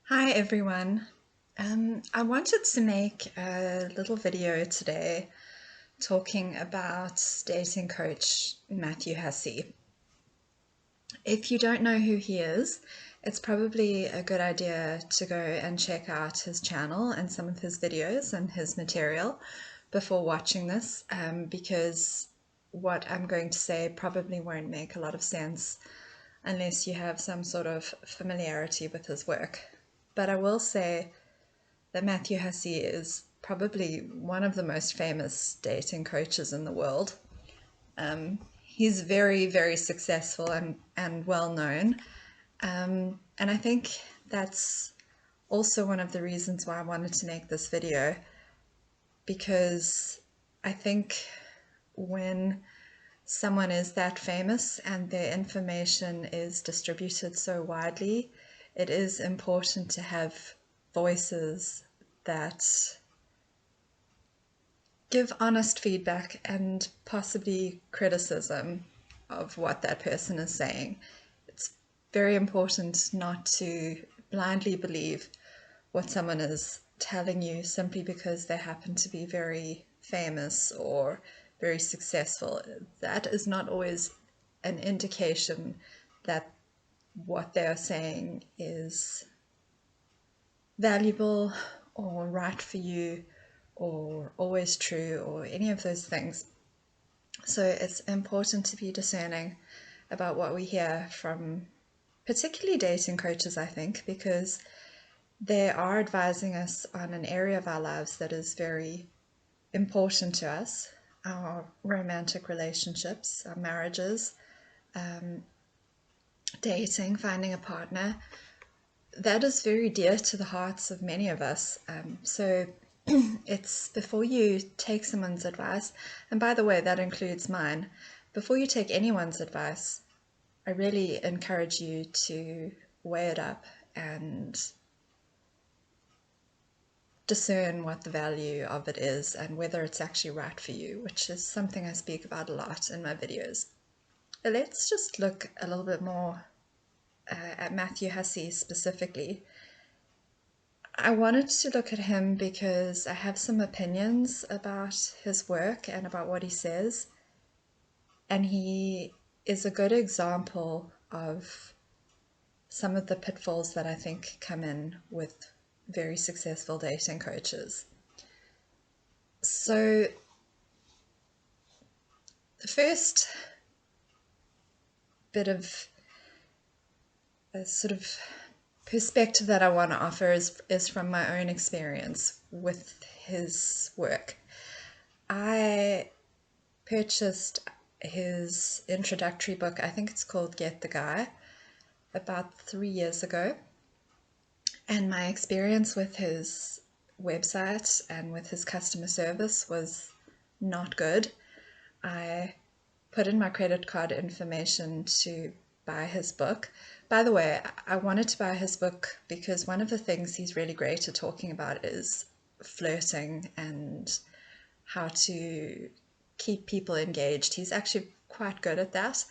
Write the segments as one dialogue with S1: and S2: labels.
S1: Hi everyone. I wanted to make a little video today talking about dating coach Matthew Hussey. If you don't know who he is, it's probably a good idea to go and check out his channel and some of his videos and his material before watching this, because what I'm going to say probably won't make a lot of sense unless you have some sort of familiarity with his work. But I will say that Matthew Hussey is probably one of the most famous dating coaches in the world. He's very, very successful and well known. And I think that's also one of the reasons why I wanted to make this video, because I think when someone is that famous and their information is distributed so widely, it is important to have voices that give honest feedback and possibly criticism of what that person is saying. It's very important not to blindly believe what someone is telling you simply because they happen to be very famous or very successful. That is not always an indication that what they are saying is valuable or right for you or always true or any of those things. So it's important to be discerning about what we hear from particularly dating coaches, I think, because they are advising us on an area of our lives that is very important to us, our romantic relationships, our marriages, dating, finding a partner. That is very dear to the hearts of many of us. So it's before you take someone's advice, and by the way, that includes mine, before you take anyone's advice, I really encourage you to weigh it up and discern what the value of it is and whether it's actually right for you, which is something I speak about a lot in my videos. Let's just look a little bit more at Matthew Hussey specifically. I wanted to look at him because I have some opinions about his work and about what he says, and he is a good example of some of the pitfalls that I think come in with very successful dating coaches. So the first bit of a sort of perspective that I want to offer is from my own experience with his work. I purchased his introductory book, I think it's called Get the Guy, about 3 years ago. And my experience with his website and with his customer service was not good. I put in my credit card information to buy his book. By the way, I wanted to buy his book because one of the things he's really great at talking about is flirting and how to keep people engaged. He's actually quite good at that.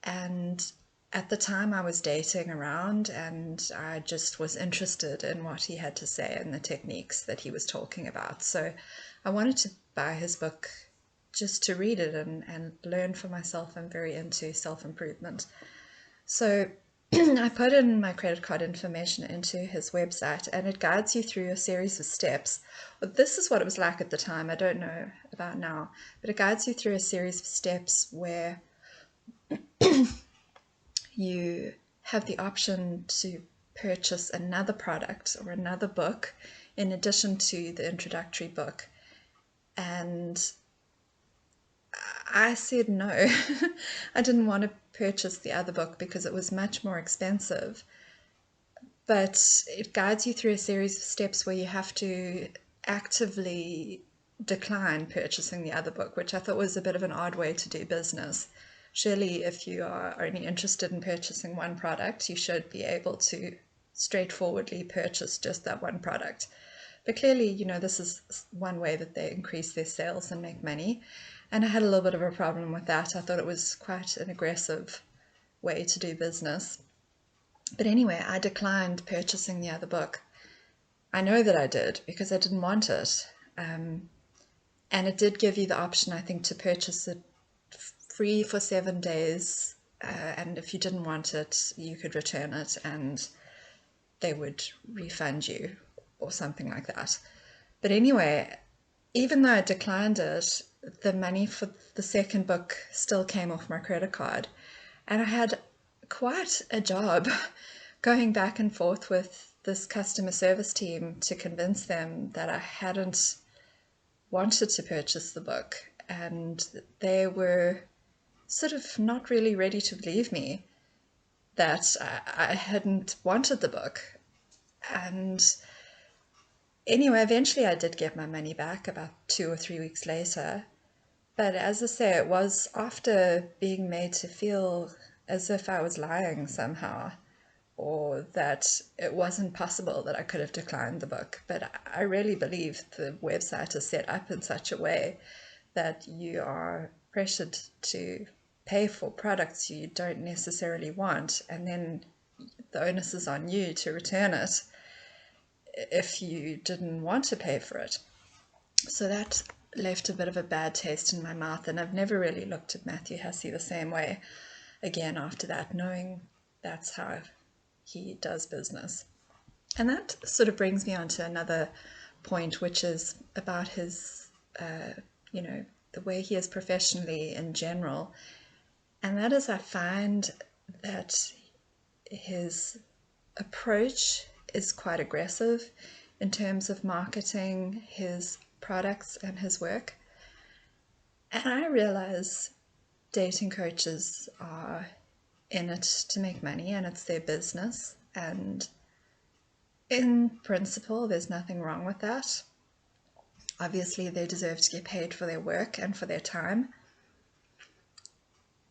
S1: And at the time I was dating around and I just was interested in what he had to say and the techniques that he was talking about. So I wanted to buy his book just to read it and learn for myself. I'm very into self-improvement. So I put in my credit card information into his website, and it guides you through a series of steps. Well, this is what it was like at the time. I don't know about now, but it guides you through a series of steps where you have the option to purchase another product or another book in addition to the introductory book. And I said no. I didn't want to purchase the other book because it was much more expensive. But it guides you through a series of steps where you have to actively decline purchasing the other book, which I thought was a bit of an odd way to do business. Surely if you are only interested in purchasing one product, you should be able to straightforwardly purchase just that one product. But clearly, this is one way that they increase their sales and make money. And I had a little bit of a problem with that. I thought it was quite an aggressive way to do business. But anyway, I declined purchasing the other book. I know that I did because I didn't want it. And it did give you the option, I think, to purchase it free for 7 days. And if you didn't want it, you could return it and they would refund you or something like that. But anyway, even though I declined it, the money for the second book still came off my credit card. And I had quite a job going back and forth with this customer service team to convince them that I hadn't wanted to purchase the book. And they were sort of not really ready to believe me that I hadn't wanted the book. And anyway, eventually I did get my money back about 2 or 3 weeks later. But as I say, it was after being made to feel as if I was lying somehow, or that it wasn't possible that I could have declined the book. But I really believe the website is set up in such a way that you are pressured to pay for products you don't necessarily want, and then the onus is on you to return it if you didn't want to pay for it. So that left a bit of a bad taste in my mouth, and I've never really looked at Matthew Hussey the same way again after that, knowing that's how he does business. And that sort of brings me on to another point, which is about his, the way he is professionally in general. And that is, I find that his approach is quite aggressive in terms of marketing his products and his work. And I realize dating coaches are in it to make money and it's their business. And in principle, there's nothing wrong with that. Obviously, they deserve to get paid for their work and for their time.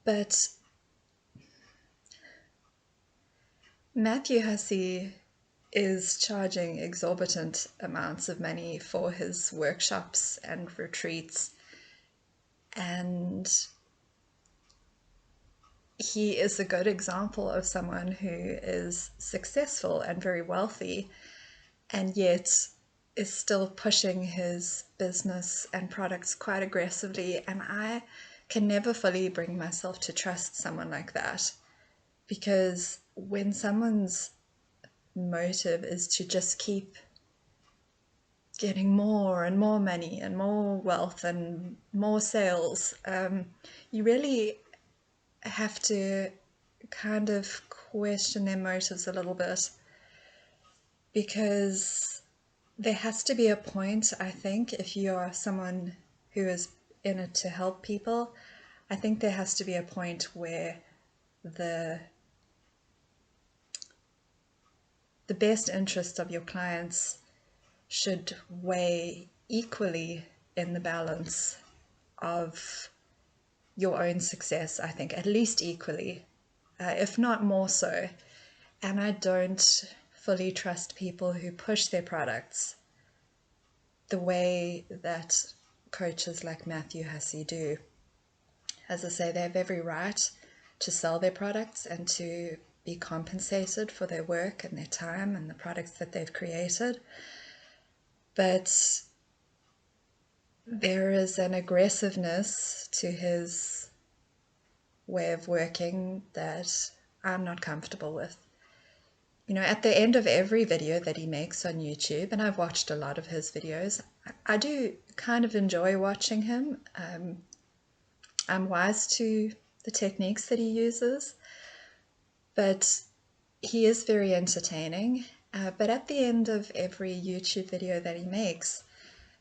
S1: But Matthew Hussey is charging exorbitant amounts of money for his workshops and retreats. And he is a good example of someone who is successful and very wealthy, and yet is still pushing his business and products quite aggressively. And I can never fully bring myself to trust someone like that, because when someone's motive is to just keep getting more and more money and more wealth and more sales, you really have to kind of question their motives a little bit, because there has to be a point, I think, if you are someone who is in it to help people, I think there has to be a point where the best interest of your clients should weigh equally in the balance of your own success, I think, at least equally, if not more so. And I don't fully trust people who push their products the way that coaches like Matthew Hussey do. As I say, they have every right to sell their products and to be compensated for their work and their time and the products that they've created. But there is an aggressiveness to his way of working that I'm not comfortable with. You know, at the end of every video that he makes on YouTube, and I've watched a lot of his videos, I do kind of enjoy watching him. I'm wise to the techniques that he uses, but he is very entertaining. But at the end of every YouTube video that he makes,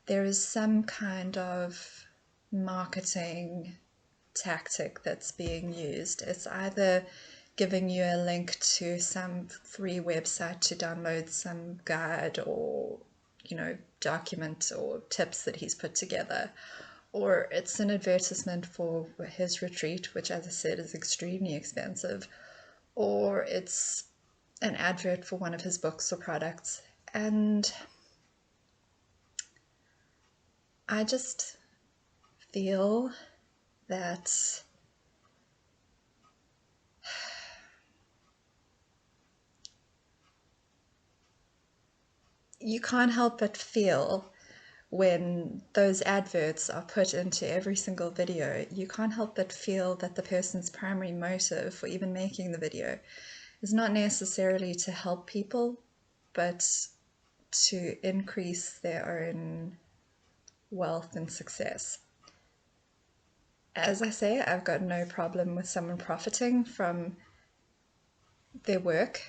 S1: there is some kind of marketing tactic that's being used. It's either giving you a link to some free website to download some guide or, document or tips that he's put together, or it's an advertisement for his retreat, which, as I said, is extremely expensive, or it's an advert for one of his books or products. And I just feel that you can't help but feel when those adverts are put into every single video, you can't help but feel that the person's primary motive for even making the video is not necessarily to help people, but to increase their own wealth and success. As I say, I've got no problem with someone profiting from their work.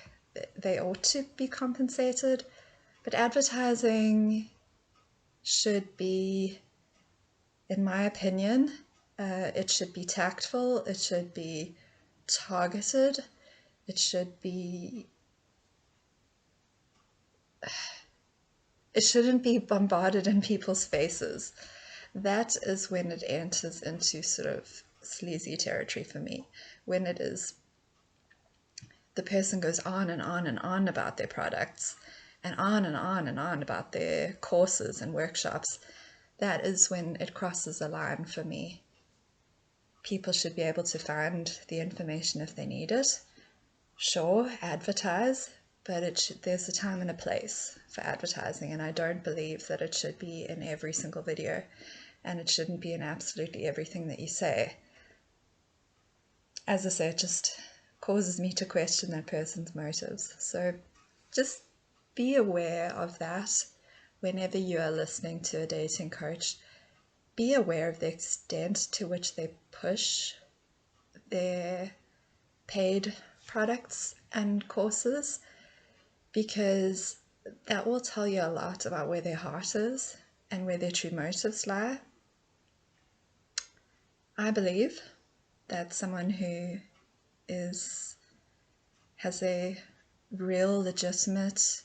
S1: They ought to be compensated, but advertising should be, in my opinion, it should be tactful, it should be targeted, it shouldn't be bombarded in people's faces. That is when it enters into sort of sleazy territory for me. When it is the person goes on and on and on about their products and on and on and on about their courses and workshops, that is when it crosses a line for me. People should be able to find the information if they need it. Sure, advertise, but there's a time and a place for advertising, and I don't believe that it should be in every single video, and it shouldn't be in absolutely everything that you say. As I say, it just causes me to question that person's motives. So just be aware of that whenever you are listening to a dating coach. Be aware of the extent to which they push their paid products and courses, because that will tell you a lot about where their heart is and where their true motives lie. I believe that someone who has a real, legitimate,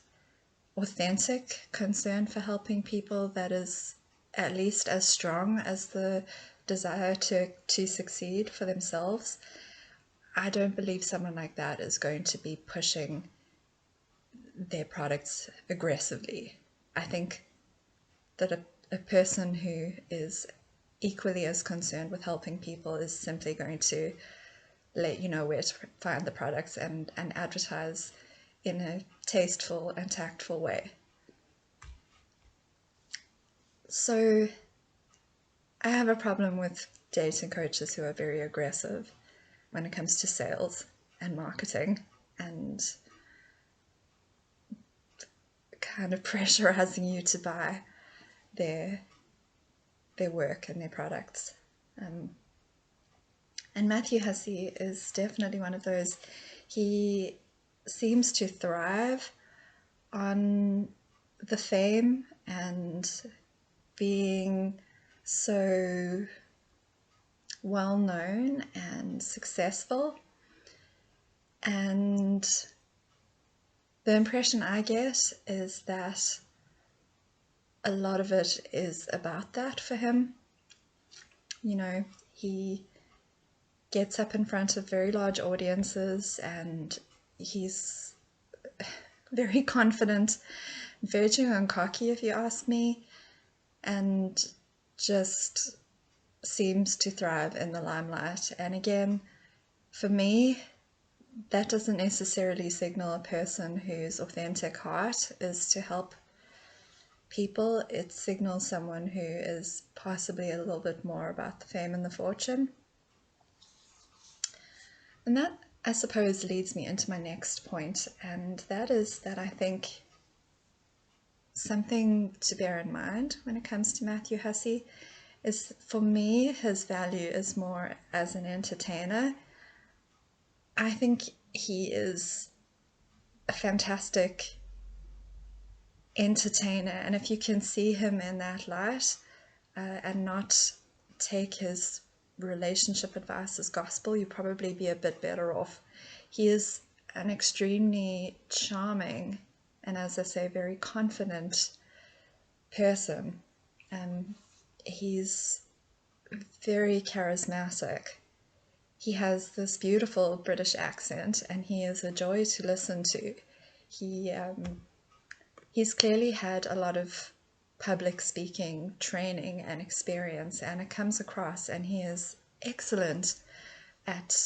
S1: authentic concern for helping people that is at least as strong as the desire to succeed for themselves, I don't believe someone like that is going to be pushing their products aggressively. I think that a person who is equally as concerned with helping people is simply going to let you know where to find the products and advertise in a tasteful and tactful way. So I have a problem with dating coaches who are very aggressive when it comes to sales and marketing and kind of pressurizing you to buy their work and their products. And Matthew Hussey is definitely one of those. He seems to thrive on the fame and being so well known and successful. And the impression I get is that a lot of it is about that for him. You know, he gets up in front of very large audiences and he's very confident, verging on cocky if you ask me, and just seems to thrive in the limelight. And again, for me, that doesn't necessarily signal a person whose authentic heart is to help people. It signals someone who is possibly a little bit more about the fame and the fortune. And that, I suppose, leads me into my next point, and that is that I think something to bear in mind when it comes to Matthew Hussey is, for me, his value is more as an entertainer. I think he is a fantastic entertainer, and if you can see him in that light and not take his relationship advice as gospel, you'd probably be a bit better off. He is an extremely charming and, as I say, very confident person. He's very charismatic. He has this beautiful British accent and he is a joy to listen to. He's clearly had a lot of public speaking training and experience, and it comes across, and he is excellent at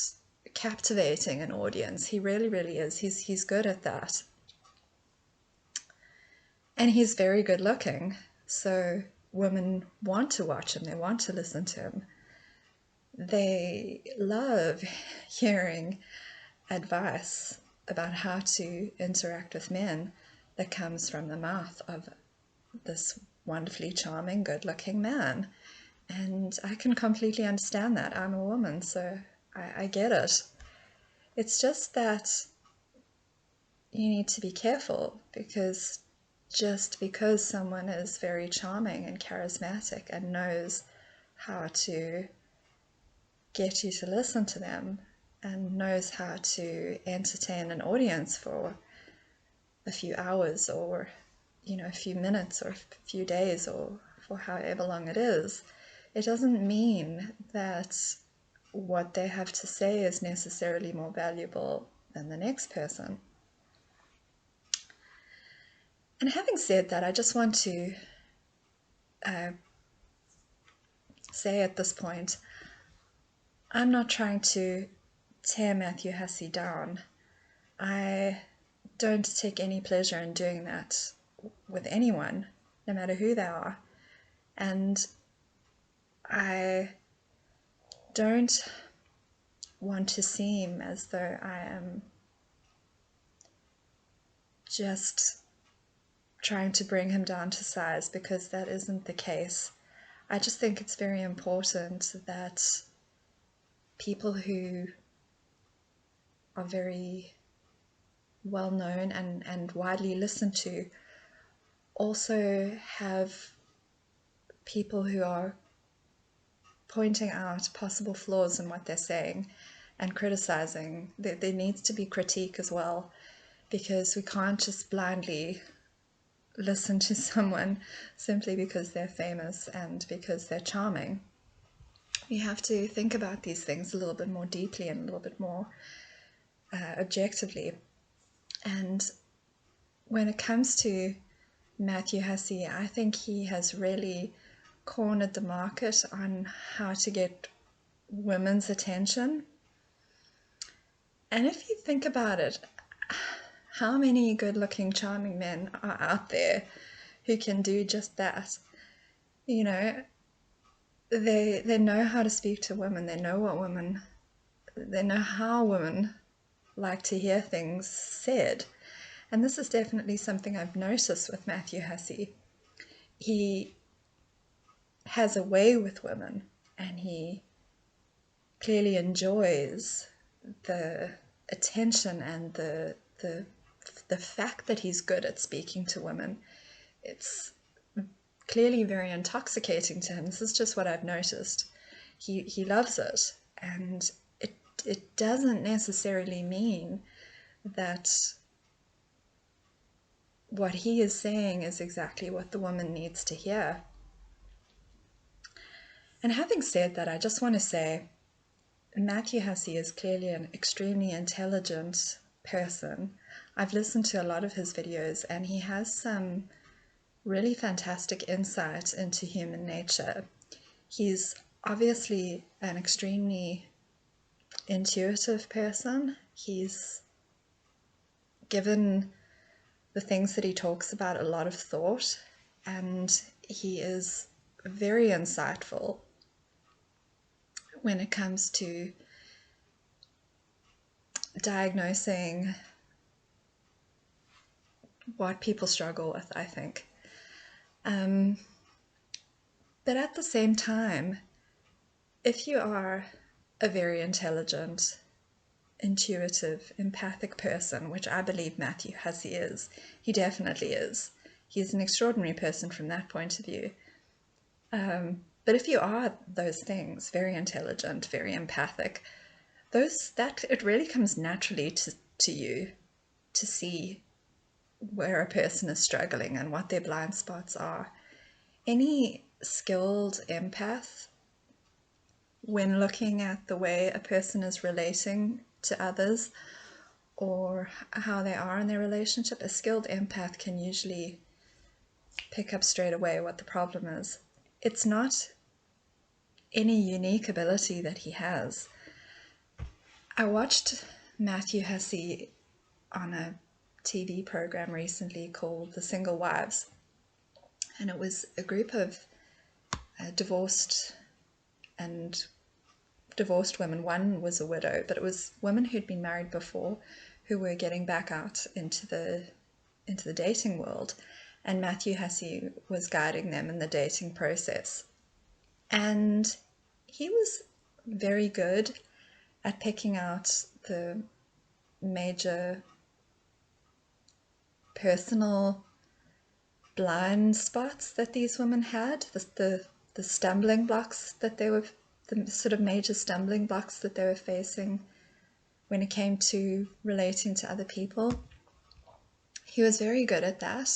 S1: captivating an audience. He really, really is. He's good at that. And he's very good looking, so women want to watch him, they want to listen to him. They love hearing advice about how to interact with men that comes from the mouth of this wonderfully charming, good-looking man. And I can completely understand that. I'm a woman, so I get it. It's just that you need to be careful, because just because someone is very charming and charismatic and knows how to get you to listen to them and knows how to entertain an audience for a few hours, or a few minutes, or a few days, or for however long it is, it doesn't mean that what they have to say is necessarily more valuable than the next person. And having said that, I just want to say at this point, I'm not trying to tear Matthew Hussey down. I don't take any pleasure in doing that with anyone, no matter who they are. And I don't want to seem as though I am just trying to bring him down to size, because that isn't the case. I just think it's very important that people who are very well known and widely listened to also have people who are pointing out possible flaws in what they're saying and criticizing. There needs to be critique as well, because we can't just blindly listen to someone simply because they're famous and because they're charming. We have to think about these things a little bit more deeply and a little bit more objectively. And when it comes to Matthew Hussey, I think he has really cornered the market on how to get women's attention. And if you think about it, how many good-looking, charming men are out there who can do just that? They know how to speak to women. They know how women like to hear things said. And this is definitely something I've noticed with Matthew Hussey. He has a way with women, and he clearly enjoys the attention and the fact that he's good at speaking to women. It's clearly very intoxicating to him. This is just what I've noticed. He loves it, and it doesn't necessarily mean that what he is saying is exactly what the woman needs to hear. And having said that, I just want to say Matthew Hussey is clearly an extremely intelligent person. I've listened to a lot of his videos, and he has some really fantastic insight into human nature. He's obviously an extremely intuitive person. He's given the things that he talks about a lot of thought, and he is very insightful when it comes to diagnosing what people struggle with, I think. But at the same time, if you are a very intelligent, intuitive, empathic person, which I believe Matthew Hussey is, he definitely is. He's an extraordinary person from that point of view. But if you are those things, very intelligent, very empathic, it really comes naturally to you to see where a person is struggling and what their blind spots are. Any skilled empath, when looking at the way a person is relating to others or how they are in their relationship, a skilled empath can usually pick up straight away what the problem is. It's not any unique ability that he has. I watched Matthew Hussey on a TV program recently called The Single Wives, and it was a group of divorced women. One was a widow, but it was women who'd been married before who were getting back out into the dating world, and Matthew Hussey was guiding them in the dating process. And he was very good at picking out the major personal blind spots that these women had, the stumbling blocks that they were, the sort of major stumbling blocks that they were facing when it came to relating to other people. He was very good at that.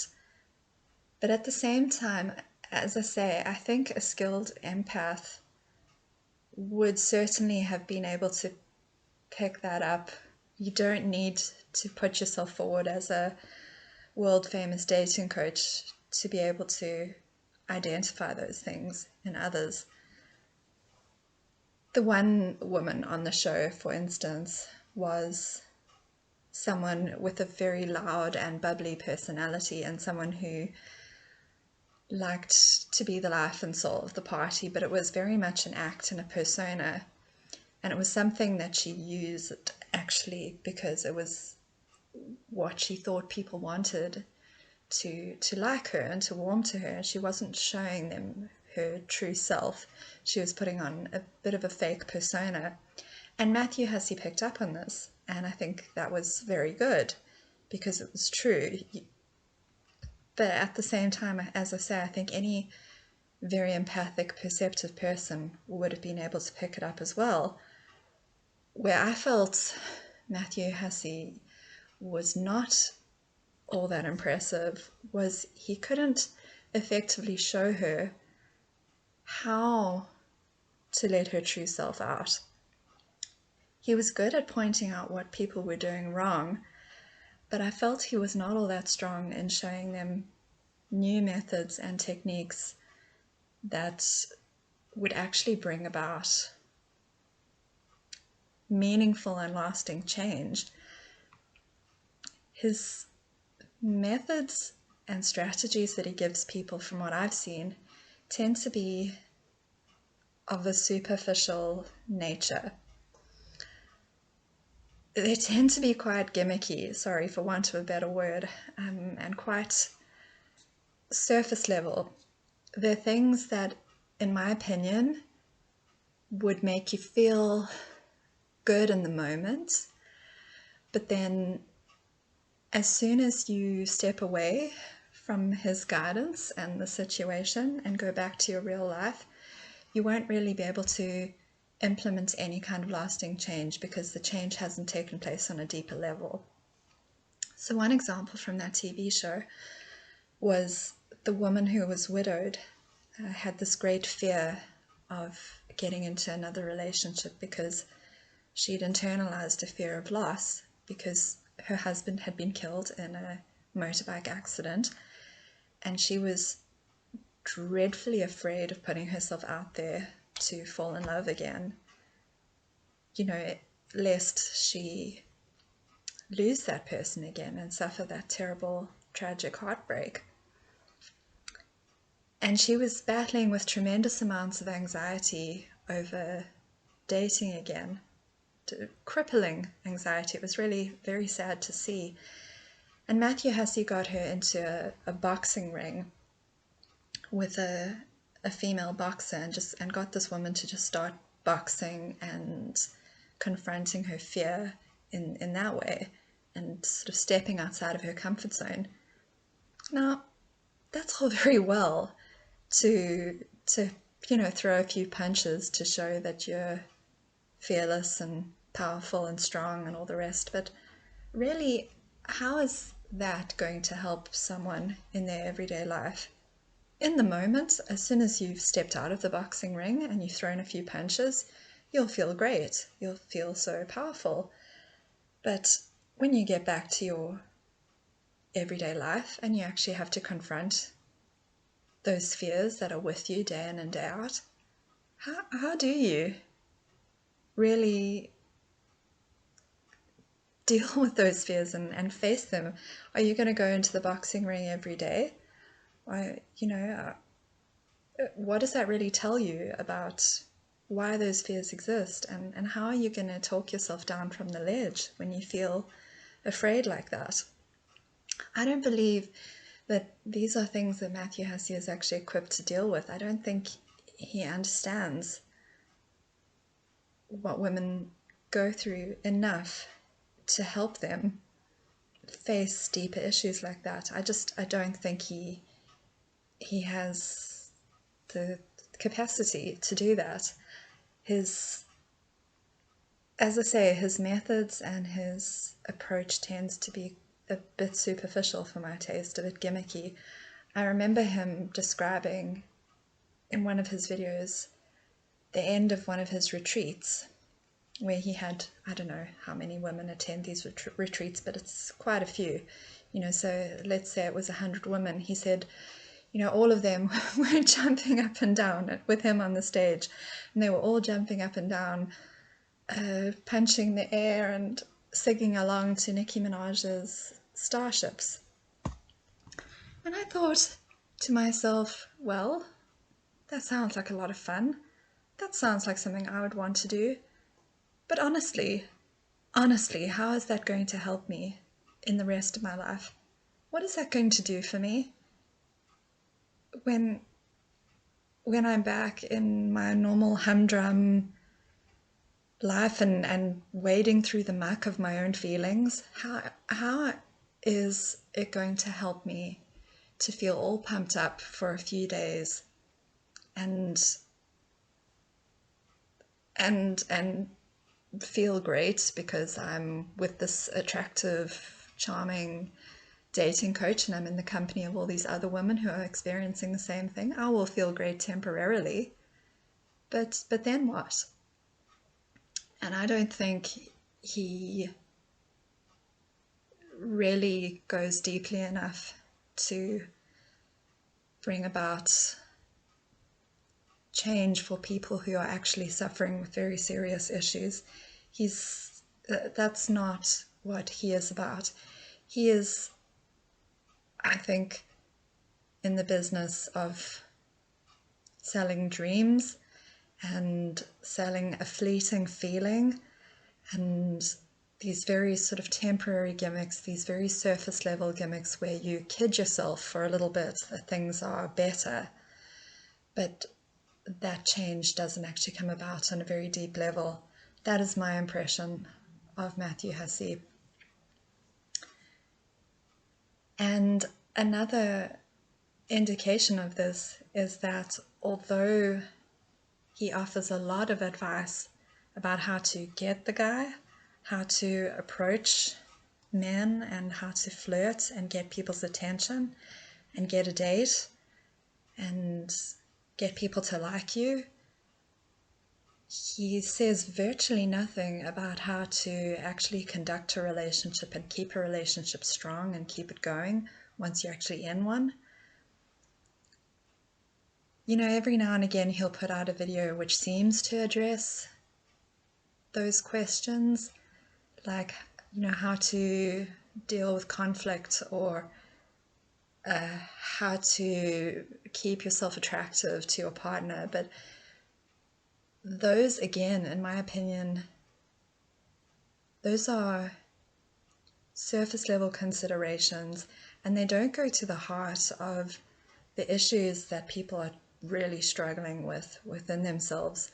S1: But at the same time, as I say, I think a skilled empath would certainly have been able to pick that up. You don't need to put yourself forward as a world famous dating coach to be able to identify those things in others. The one woman on the show, for instance, was someone with a very loud and bubbly personality, and someone who liked to be the life and soul of the party, but it was very much an act and a persona, and it was something that she used actually because it was what she thought people wanted to like her and to warm to her. She wasn't showing them her true self. She was putting on a bit of a fake persona. And Matthew Hussey picked up on this, and I think that was very good because it was true. But at the same time, as I say, I think any very empathic, perceptive person would have been able to pick it up as well. Where I felt Matthew Hussey was not all that impressive was he couldn't effectively show her how to let her true self out. He was good at pointing out what people were doing wrong, but I felt he was not all that strong in showing them new methods and techniques that would actually bring about meaningful and lasting change. His methods and strategies that he gives people, from what I've seen, tend to be of a superficial nature. They tend to be quite gimmicky, sorry for want of a better word, and quite surface level. They're things that, in my opinion, would make you feel good in the moment, but then as soon as you step away from his guidance and the situation and go back to your real life, you won't really be able to implement any kind of lasting change because the change hasn't taken place on a deeper level. So one example from that TV show was the woman who was widowed had this great fear of getting into another relationship because she'd internalized a fear of loss because her husband had been killed in a motorbike accident, and she was dreadfully afraid of putting herself out there to fall in love again, lest she lose that person again and suffer that terrible, tragic heartbreak. And she was battling with tremendous amounts of anxiety over dating again, crippling anxiety. It was really very sad to see. And Matthew Hussey got her into a boxing ring with a female boxer and got this woman to just start boxing and confronting her fear in that way and sort of stepping outside of her comfort zone. Now, that's all very well to throw a few punches to show that you're fearless and powerful and strong and all the rest, but really, how is that going to help someone in their everyday life? In the moment, as soon as you've stepped out of the boxing ring and you've thrown a few punches, you'll feel great. You'll feel so powerful. But when you get back to your everyday life and you actually have to confront those fears that are with you day in and day out, how do you really deal with those fears and face them. Are you going to go into the boxing ring every day? Or, what does that really tell you about why those fears exist? And how are you going to talk yourself down from the ledge when you feel afraid like that? I don't believe that these are things that Matthew Hussey is actually equipped to deal with. I don't think he understands what women go through enough to help them face deeper issues like that. I don't think he has the capacity to do that. As I say, his methods and his approach tends to be a bit superficial for my taste, a bit gimmicky. I remember him describing in one of his videos the end of one of his retreats, where he had, I don't know how many women attend these retreats, but it's quite a few. So let's say it was 100 women. He said, all of them were jumping up and down with him on the stage, and they were all jumping up and down, punching the air and singing along to Nicki Minaj's Starships. And I thought to myself, well, that sounds like a lot of fun. That sounds like something I would want to do. But honestly, how is that going to help me in the rest of my life? What is that going to do for me when I'm back in my normal humdrum life and wading through the muck of my own feelings? How is it going to help me to feel all pumped up for a few days and feel great because I'm with this attractive, charming dating coach and I'm in the company of all these other women who are experiencing the same thing? I will feel great temporarily, but then what? And I don't think he really goes deeply enough to bring about change for people who are actually suffering with very serious issues. That's not what he is about. He is, I think, in the business of selling dreams and selling a fleeting feeling and these very sort of temporary gimmicks, these very surface level gimmicks where you kid yourself for a little bit that things are better, but that change doesn't actually come about on a very deep level. That is my impression of Matthew Hussey. And another indication of this is that although he offers a lot of advice about how to get the guy, how to approach men and how to flirt and get people's attention and get a date and get people to like you, he says virtually nothing about how to actually conduct a relationship and keep a relationship strong and keep it going once you're actually in one. Every now and again he'll put out a video which seems to address those questions, like, how to deal with conflict or how to keep yourself attractive to your partner. But those, again, in my opinion, those are surface level considerations, and they don't go to the heart of the issues that people are really struggling with within themselves,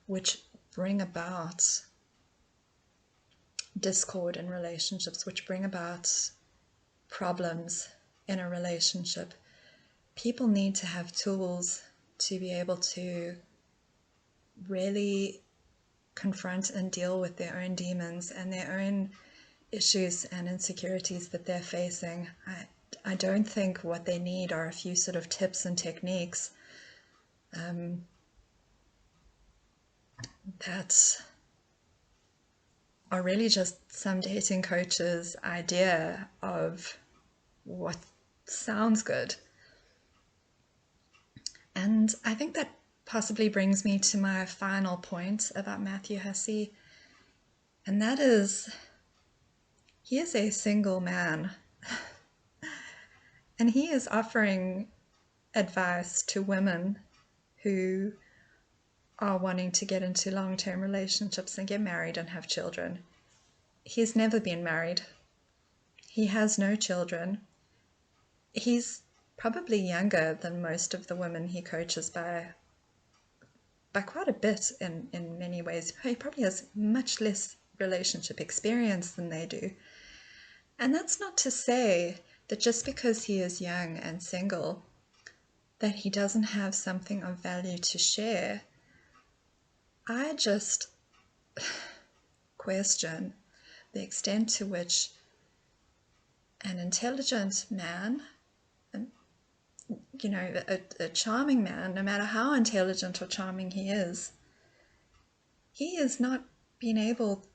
S1: which bring about discord in relationships, which bring about problems in a relationship. People need to have tools to be able to really confront and deal with their own demons and their own issues and insecurities that they're facing. I don't think what they need are a few sort of tips and techniques that are really just some dating coach's idea of what sounds good. And I think that possibly brings me to my final point about Matthew Hussey, and that is He is a single man, and he is offering advice to women who are wanting to get into long-term relationships and get married and have children. He's never been married. He has no children. He's probably younger than most of the women he coaches by quite a bit in many ways. He probably has much less relationship experience than they do. And that's not to say that just because he is young and single, that he doesn't have something of value to share. I just question the extent to which an intelligent man, a charming man, no matter how intelligent or charming he is not being able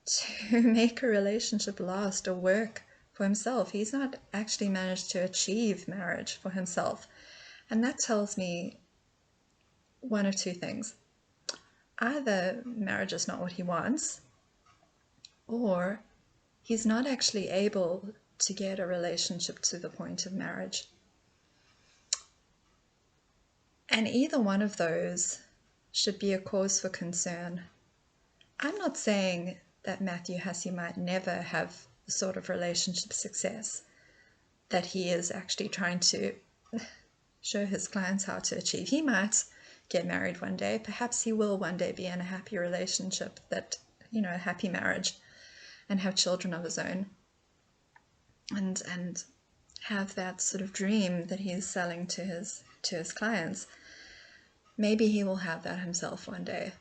S1: to make a relationship last or work for himself. He's not actually managed to achieve marriage for himself. And that tells me one of two things. Either marriage is not what he wants, or he's not actually able to get a relationship to the point of marriage. And either one of those should be a cause for concern. I'm not saying that Matthew Hussey might never have the sort of relationship success that he is actually trying to show his clients how to achieve. He might get married one day. Perhaps he will one day be in a happy relationship, a happy marriage, and have children of his own, and have that sort of dream that he's selling to his clients. Maybe he will have that himself one day.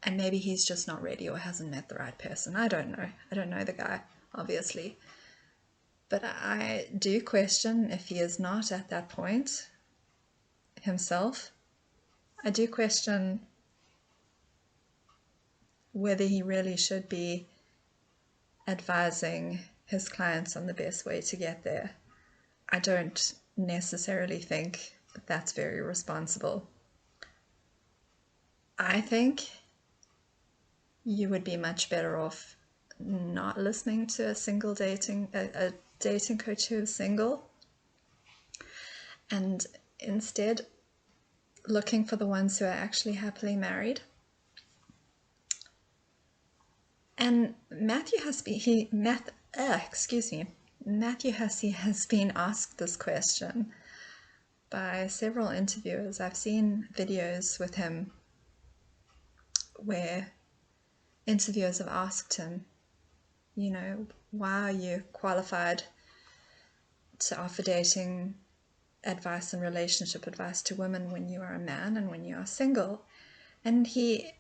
S1: And maybe he's just not ready or hasn't met the right person. I don't know. I don't know the guy, obviously. But I do question if he is not at that point himself. I do question whether he really should be advising his clients on the best way to get there. I don't necessarily think that that's very responsible. I think you would be much better off not listening to a dating coach who is single, and instead looking for the ones who are actually happily married. And Matthew Hussey has been asked this question by several interviewers. I've seen videos with him where interviewers have asked him, why are you qualified to offer dating advice and relationship advice to women when you are a man and when you are single? And he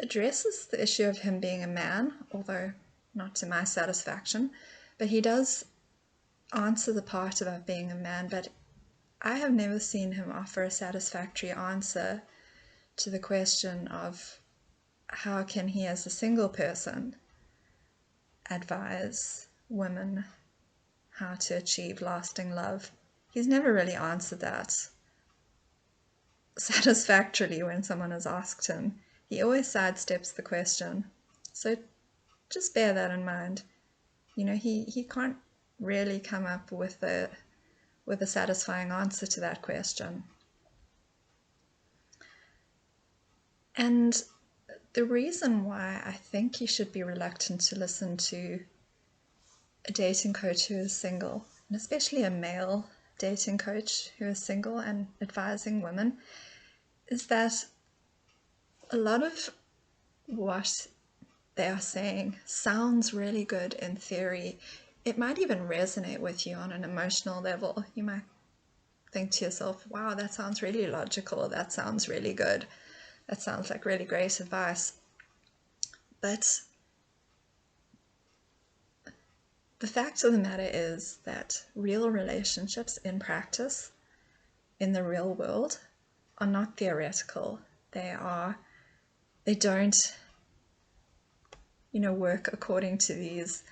S1: addresses the issue of him being a man, although not to my satisfaction, but he does answer the part about being a man. But I have never seen him offer a satisfactory answer to the question of how can he, as a single person, advise women how to achieve lasting love. He's never really answered that satisfactorily when someone has asked him. He always sidesteps the question. So just bear that in mind. He can't really come up with a satisfying answer to that question. And the reason why I think you should be reluctant to listen to a dating coach who is single, and especially a male dating coach who is single and advising women, is that a lot of what they are saying sounds really good in theory. It might even resonate with you on an emotional level. You might think to yourself, wow, that sounds really logical. That sounds really good. That sounds like really great advice. But the fact of the matter is that real relationships in practice, in the real world, are not theoretical. They don't, work according to these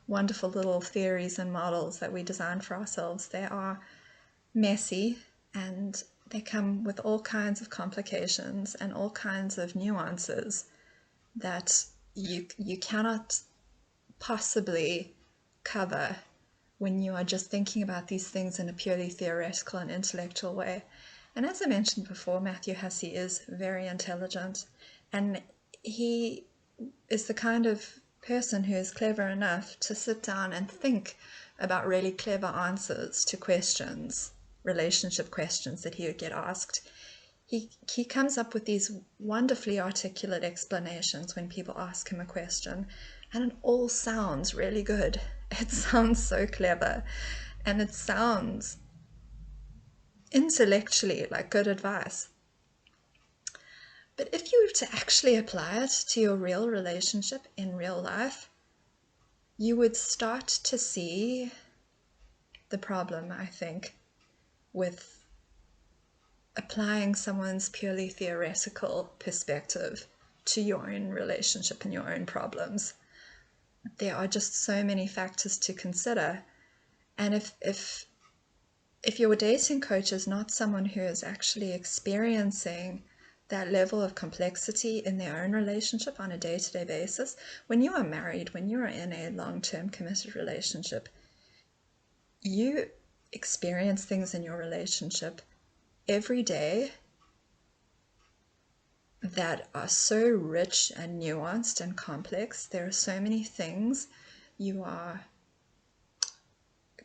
S1: wonderful little theories and models that we design for ourselves. They are messy, and they come with all kinds of complications and all kinds of nuances that you cannot possibly cover when you are just thinking about these things in a purely theoretical and intellectual way. And as I mentioned before, Matthew Hussey is very intelligent, and he is the kind of person who is clever enough to sit down and think about really clever answers to questions, relationship questions that he would get asked. He comes up with these wonderfully articulate explanations when people ask him a question, and it all sounds really good. It sounds so clever, and it sounds intellectually like good advice. But if you were to actually apply it to your real relationship in real life, you would start to see the problem, I think, with applying someone's purely theoretical perspective to your own relationship and your own problems. There are just so many factors to consider. And if your dating coach is not someone who is actually experiencing that level of complexity in their own relationship on a day-to-day basis, when you are married, when you are in a long-term committed relationship, you experience things in your relationship every day that are so rich and nuanced and complex. There are so many things you are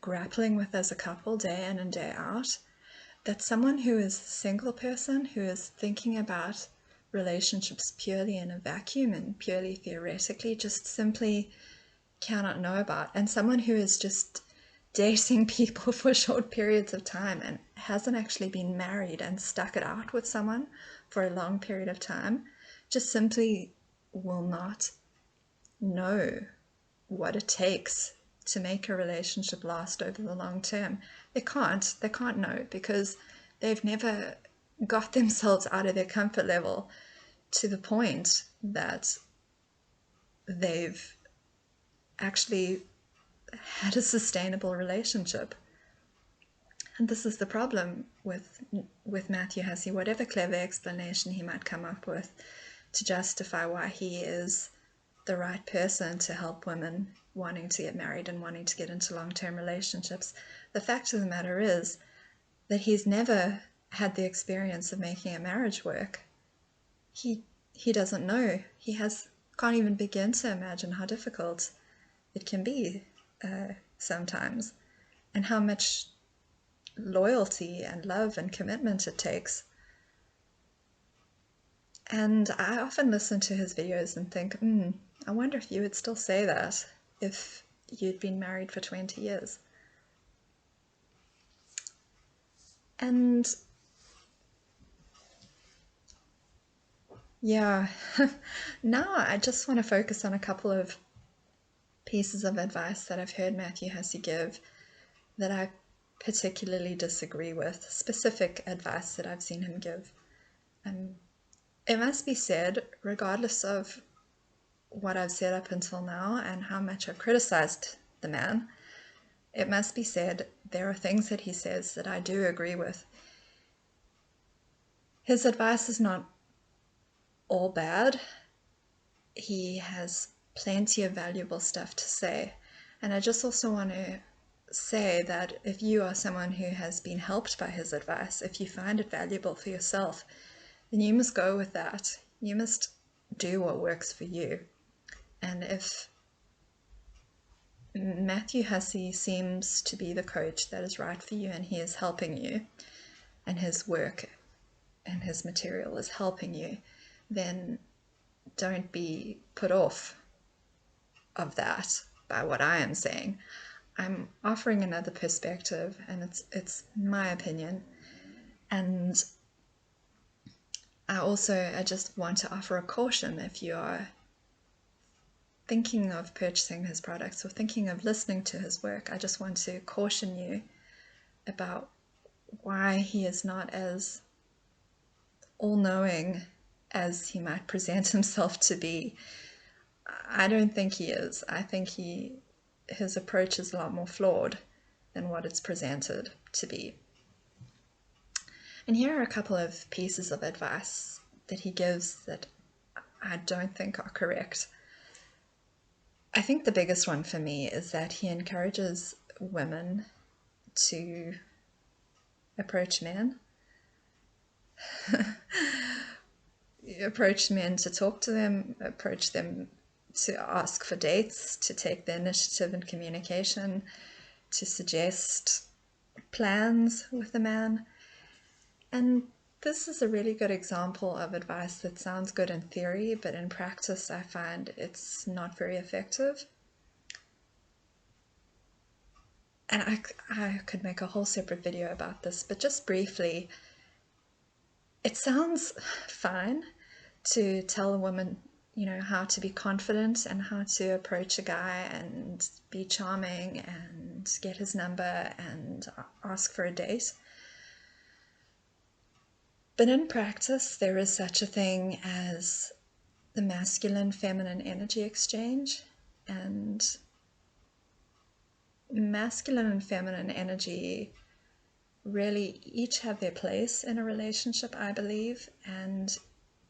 S1: grappling with as a couple day in and day out that someone who is a single person, who is thinking about relationships purely in a vacuum and purely theoretically, just simply cannot know about. And someone who is just dating people for short periods of time and hasn't actually been married and stuck it out with someone for a long period of time just simply will not know what it takes to make a relationship last over the long term. They can't know, because they've never got themselves out of their comfort level to the point that they've actually had a sustainable relationship. And this is the problem with Matthew Hussey. Whatever clever explanation he might come up with to justify why he is the right person to help women wanting to get married and wanting to get into long-term relationships, the fact of the matter is that he's never had the experience of making a marriage work. He doesn't know. Can't even begin to imagine how difficult it can be sometimes, and how much loyalty and love and commitment it takes. And I often listen to his videos and think, I wonder if you would still say that if you'd been married for 20 years. And yeah, now I just want to focus on a couple of pieces of advice that I've heard Matthew Hussey give that I particularly disagree with, specific advice that I've seen him give. It must be said, regardless of what I've said up until now and how much I've criticized the man, it must be said there are things that he says that I do agree with. His advice is not all bad. He has plenty of valuable stuff to say. And I just also want to say that if you are someone who has been helped by his advice, if you find it valuable for yourself, then you must go with that. You must do what works for you. And if Matthew Hussey seems to be the coach that is right for you, and he is helping you, and his work and his material is helping you, then don't be put off of that by what I am saying. I'm offering another perspective, and it's my opinion. And I just want to offer a caution. If you are thinking of purchasing his products or thinking of listening to his work, I just want to caution you about why he is not as all-knowing as he might present himself to be. I don't think he is. I think his approach is a lot more flawed than what it's presented to be. And here are a couple of pieces of advice that he gives that I don't think are correct. I think the biggest one for me is that he encourages women to approach men, approach men to talk to them, approach them to ask for dates, to take the initiative in communication, to suggest plans with the man. And this is a really good example of advice that sounds good in theory, but in practice I find it's not very effective. And I could make a whole separate video about this, but just briefly, it sounds fine to tell a woman, how to be confident and how to approach a guy and be charming and get his number and ask for a date. But in practice, there is such a thing as the masculine-feminine energy exchange, and masculine and feminine energy really each have their place in a relationship, I believe, and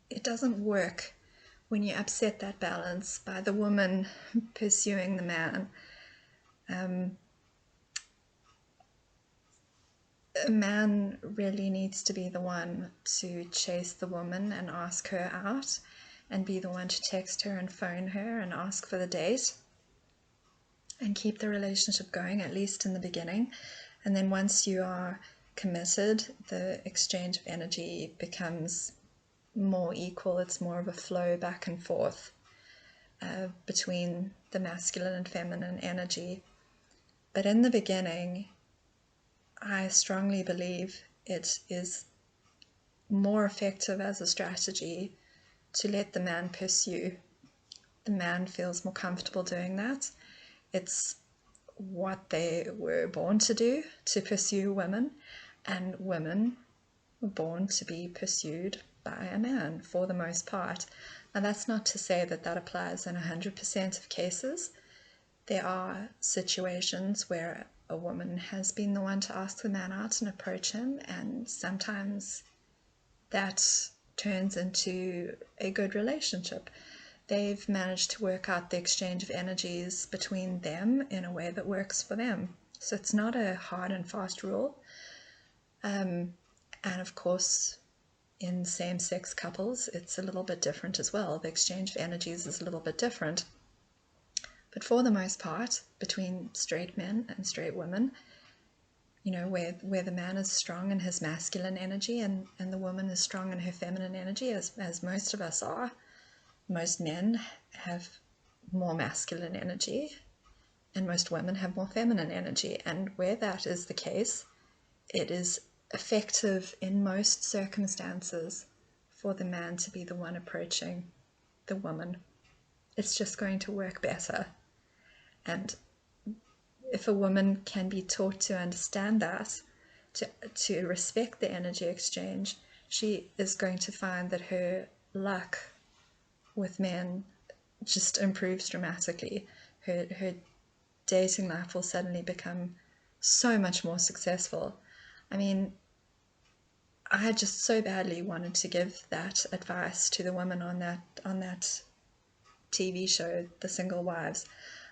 S1: it doesn't work when you upset that balance by the woman pursuing the man. A man really needs to be the one to chase the woman and ask her out, and be the one to text her and phone her and ask for the date and keep the relationship going, at least in the beginning. And then once you are committed, the exchange of energy becomes more equal. It's more of a flow back and forth between the masculine and feminine energy. But in the beginning, I strongly believe it is more effective as a strategy to let the man pursue. The man feels more comfortable doing that. It's what they were born to do, to pursue women, and women were born to be pursued by a man for the most part. Now that's not to say that that applies in 100% of cases. There are situations where a woman has been the one to ask the man out and approach him, and sometimes that turns into a good relationship. They've managed to work out the exchange of energies between them in a way that works for them. So it's not a hard and fast rule. And of course, in same-sex couples, it's a little bit different as well. The exchange of energies is a little bit different. But for the most part, between straight men and straight women, where the man is strong in his masculine energy and the woman is strong in her feminine energy, as most of us are. Most men have more masculine energy and most women have more feminine energy. And where that is the case, it is effective in most circumstances for the man to be the one approaching the woman. It's just going to work better. And if a woman can be taught to understand that, to respect the energy exchange, she is going to find that her luck with men just improves dramatically. Her dating life will suddenly become so much more successful. I mean, I just so badly wanted to give that advice to the women on that TV show, The Single Wives.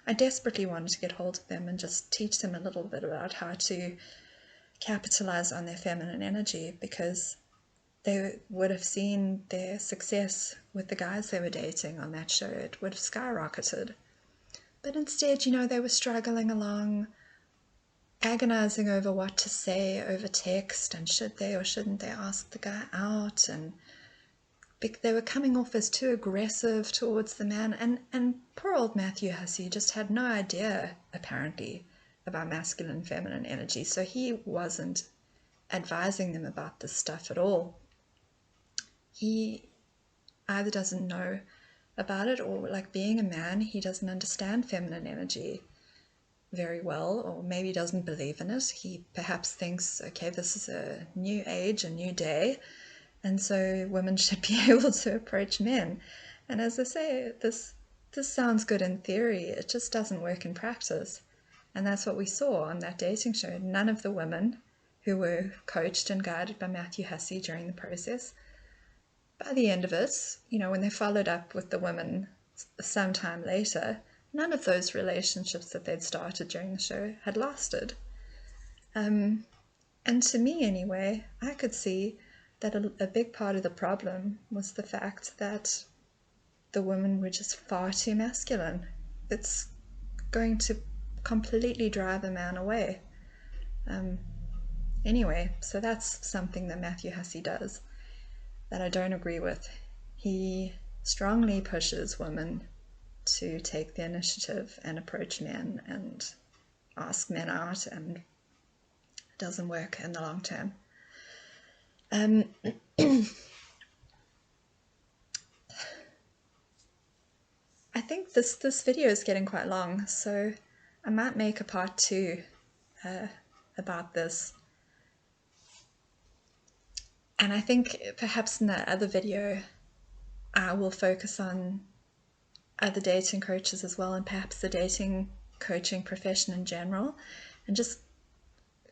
S1: I desperately wanted to get hold of them and just teach them a little bit about how to capitalize on their feminine energy, because they would have seen their success with the guys they were dating on that show. It would have skyrocketed. But instead, they were struggling along, agonizing over what to say over text, and should they or shouldn't they ask the guy out, and they were coming off as too aggressive towards the man, and poor old Matthew Hussey just had no idea, apparently, about masculine and feminine energy, so he wasn't advising them about this stuff at all. He either doesn't know about it, or like being a man, he doesn't understand feminine energy very well, or maybe doesn't believe in it. He perhaps thinks, okay, this is a new age, a new day, and so women should be able to approach men. And as I say, this sounds good in theory, it just doesn't work in practice. And that's what we saw on that dating show. None of the women who were coached and guided by Matthew Hussey during the process, by the end of it, when they followed up with the women sometime later, none of those relationships that they'd started during the show had lasted. And to me, anyway, I could see that a big part of the problem was the fact that the women were just far too masculine. It's going to completely drive a man away. Anyway, so that's something that Matthew Hussey does that I don't agree with. He strongly pushes women to take the initiative and approach men and ask men out, and it doesn't work in the long term. I think this video is getting quite long, so I might make a part 2 about this. And I think perhaps in the other video I will focus on other dating coaches as well, and perhaps the dating coaching profession in general, and just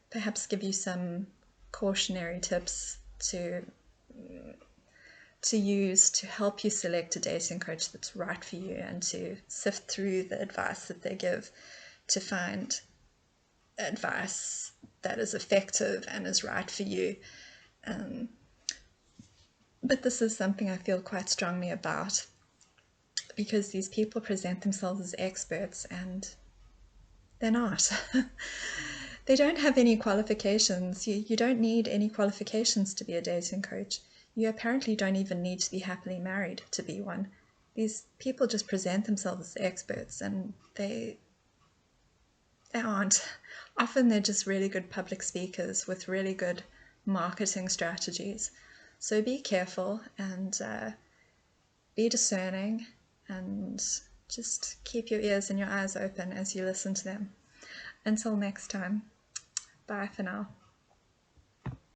S1: perhaps give you some cautionary tips to use to help you select a dating coach that's right for you, and to sift through the advice that they give to find advice that is effective and is right for you. But this is something I feel quite strongly about, because these people present themselves as experts and they're not. They don't have any qualifications. You don't need any qualifications to be a dating coach. You apparently don't even need to be happily married to be one. These people just present themselves as experts, and they aren't. Often they're just really good public speakers with really good marketing strategies. So be careful and be discerning, and just keep your ears and your eyes open as you listen to them. Until next time, bye for now.